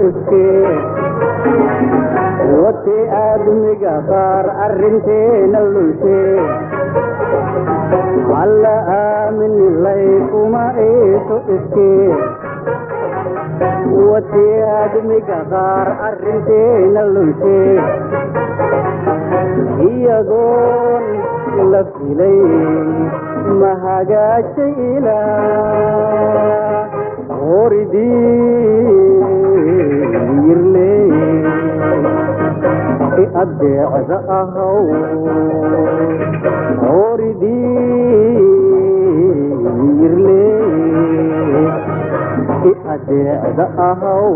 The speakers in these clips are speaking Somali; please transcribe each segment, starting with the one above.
iskee wati aadmiga qaar arrinteena lushee alla aamin laykuma iiso iskee wati aadmiga qaar arrinteena lushee iyadoon la filay ma hagaajay ilaa horidii yirlee adeecda ahaw horidii yirlee adeecda ahaw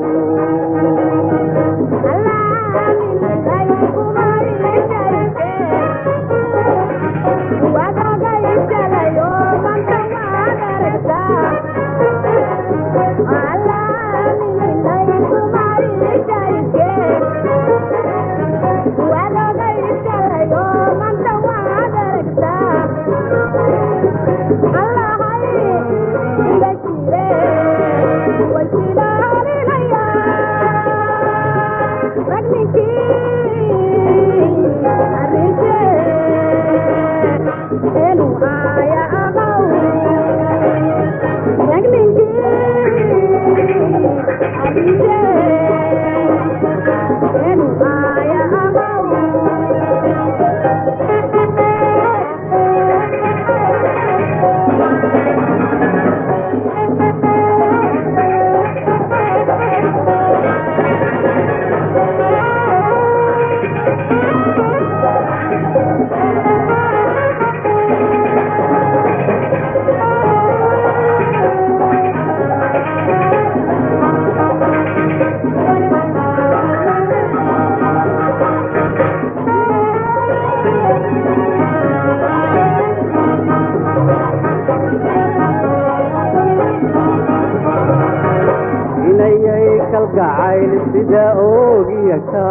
kalgacayl sida oogiyaka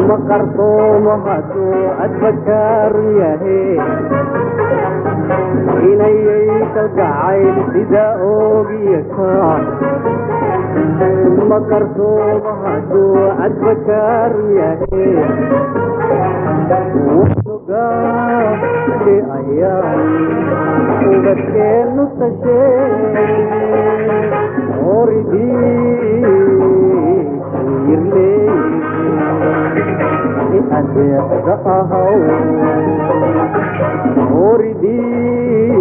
ma qartoomo hadduu adbakaaru yahe inayay kalgacayl sida oogiyaka ma qartoomo hadduu adbakaaru yahe wanugaashe ayaa ubadkeennu tashee horidii yirlee adeecda ahaw horidii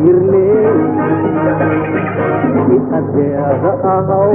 yirlee adeecda ahaw